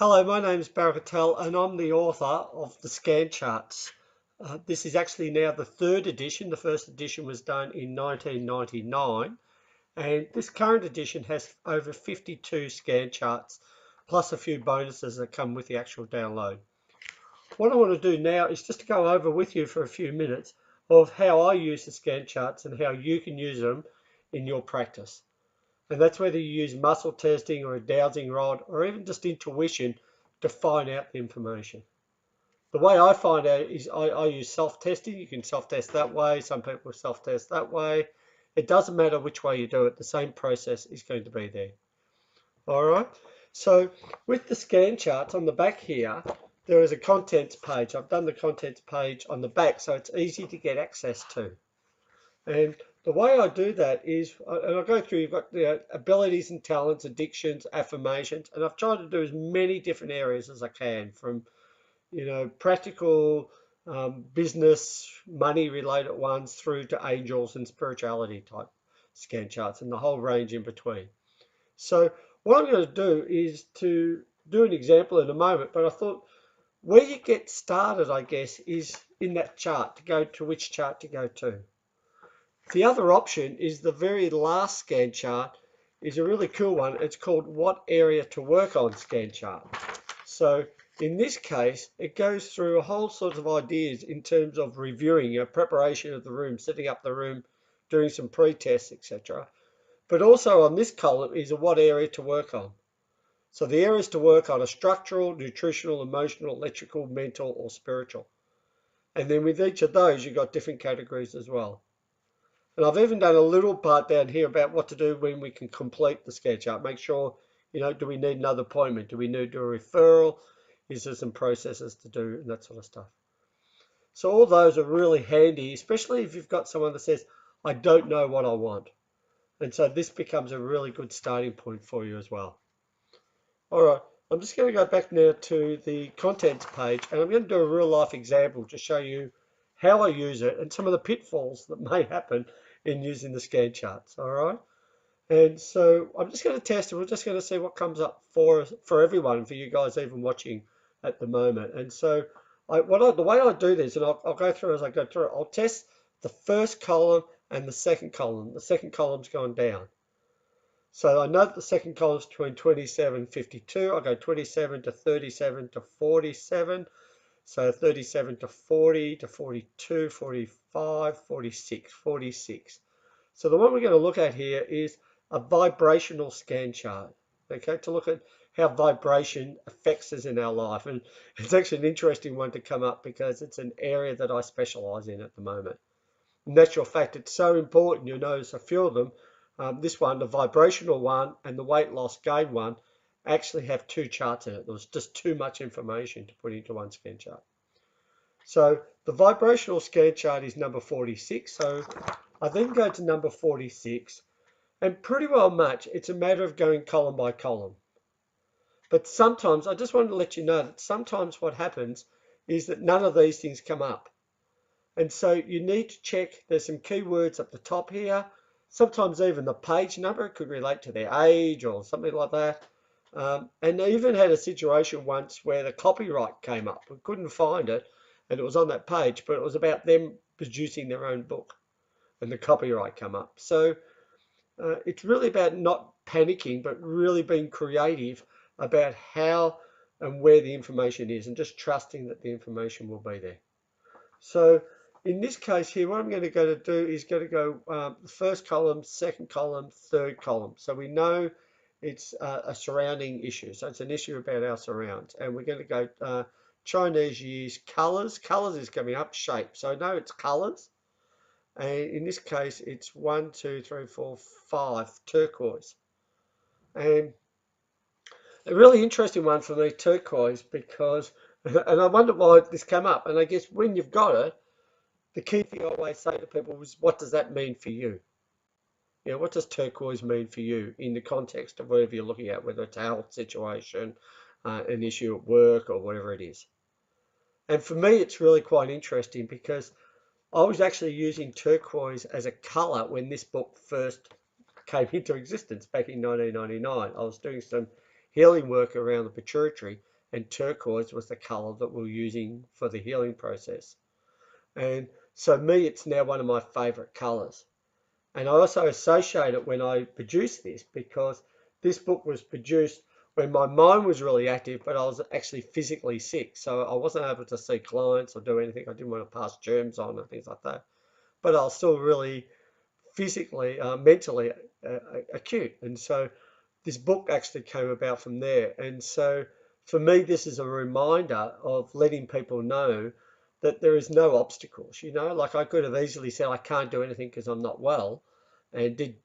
Hello, my name is Auchettl and I'm the author of the scan charts. This is actually now the third edition. The first edition was done in 1999 and this current edition has over 52 scan charts plus a few bonuses that come with the actual download. What I want to do now is just to go over with you for a few minutes of how I use the scan charts and how you can use them in your practice. And that's whether you use muscle testing or a dowsing rod or even just intuition to find out the information. The way I find out is I use self-testing. You can self-test that way. Some people self-test that way. It doesn't matter which way you do it. The same process is going to be there. All right. So with the scan charts on the back here, there is a contents page. I've done the contents page on the back so it's easy to get access to. And the way I do that is, and I go through, you've got the abilities and talents, addictions, affirmations, and I've tried to do as many different areas as I can, from, practical, business, money related ones through to angels and spirituality type scan charts and the whole range in between. So what I'm going to do is to do an example in a moment, but I thought where you get started, I guess, is in that chart, to go to which chart to go to. The other option is the very last scan chart is a really cool one. It's called What Area to Work On scan chart. So in this case, it goes through a whole sort of ideas in terms of reviewing your preparation of the room, setting up the room, doing some pre-tests, etc. But also on this column is a what area to work on. So the areas to work on are structural, nutritional, emotional, electrical, mental, or spiritual. And then with each of those, you've got different categories as well. And I've even done a little part down here about what to do when we can complete the scan chart. Make sure, do we need another appointment? Do we need to do a referral? Is there some processes to do and that sort of stuff? So all those are really handy, especially if you've got someone that says, I don't know what I want. And so this becomes a really good starting point for you as well. All right, I'm just going to go back now to the contents page and I'm going to do a real life example to show you how I use it and some of the pitfalls that may happen in using the scan charts. All right, and so I'm just going to test and we're just going to see what comes up for everyone, for you guys even watching at the moment. And so the way I do this, and I'll go through as I go through it, I'll test the first column and the second column. The second column's gone down. So I know that the second column is between 27 and 52. I go 27 to 37 to 47. So 37 to 40 to 42, 45, 46, 46. So the one we're going to look at here is a vibrational scan chart, okay, to look at how vibration affects us in our life. And it's actually an interesting one to come up because it's an area that I specialize in at the moment. In actual fact, it's so important, you'll notice a few of them. This one, the vibrational one and the weight loss gain one, actually have two charts in it. There was just too much information to put into one scan chart. So the vibrational scan chart is number 46. So I then go to number 46 and pretty well much it's a matter of going column by column. But sometimes, I just wanted to let you know that sometimes what happens is that none of these things come up. And so you need to check, there's some keywords at the top here. Sometimes even the page number could relate to their age or something like that. And I even had a situation once where the copyright came up. We couldn't find it, and it was on that page, but it was about them producing their own book, and the copyright came up. So it's really about not panicking, but really being creative about how and where the information is, and just trusting that the information will be there. So in this case here, what I'm going to go to do is going to go the first column, second column, third column. So we know it's a surrounding issue. So it's an issue about our surrounds. And we're going to go Chinese use colors. Colors is coming up, shape. So I know it's colors. And in this case, it's 1, 2, 3, 4, 5, turquoise. And a really interesting one for me, turquoise, because, and I wonder why this came up. And I guess when you've got it, the key thing I always say to people is, what does that mean for you? What does turquoise mean for you in the context of whatever you're looking at, whether it's a health situation, an issue at work, or whatever it is. And for me, it's really quite interesting because I was actually using turquoise as a color when this book first came into existence back in 1999. I was doing some healing work around the pituitary, and turquoise was the color that we were using for the healing process. And so me, it's now one of my favorite colors. And I also associate it when I produce this, because this book was produced when my mind was really active, but I was actually physically sick. So I wasn't able to see clients or do anything. I didn't want to pass germs on and things like that. But I was still really physically, mentally acute. And so this book actually came about from there. And so for me, this is a reminder of letting people know that there is no obstacles. Like I could have easily said I can't do anything because I'm not well, and did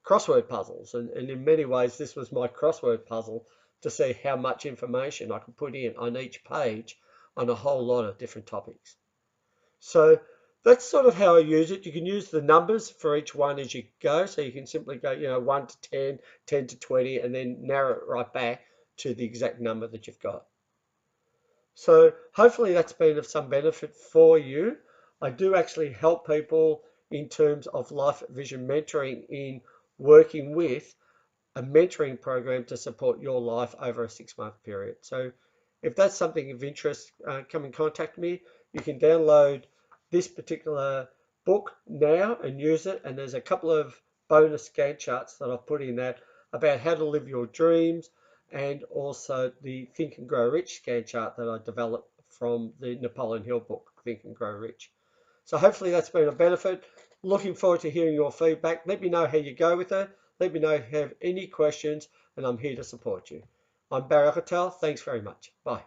crossword puzzles. And in many ways, this was my crossword puzzle to see how much information I could put in on each page on a whole lot of different topics. So that's sort of how I use it. You can use the numbers for each one as you go. So you can simply go, 1 to 10, 10 to 20, and then narrow it right back to the exact number that you've got. So hopefully that's been of some benefit for you. I do actually help people in terms of life vision mentoring in working with a mentoring program to support your life over a 6-month period. So if that's something of interest, come and contact me. You can download this particular book now and use it. And there's a couple of bonus Gantt charts that I've put in that about how to live your dreams, and also the Think and Grow Rich Gantt chart that I developed from the Napoleon Hill book, Think and Grow Rich. So hopefully that's been a benefit. Looking forward to hearing your feedback. Let me know how you go with it. Let me know if you have any questions, and I'm here to support you. I'm Barry Auchettl. Thanks very much. Bye.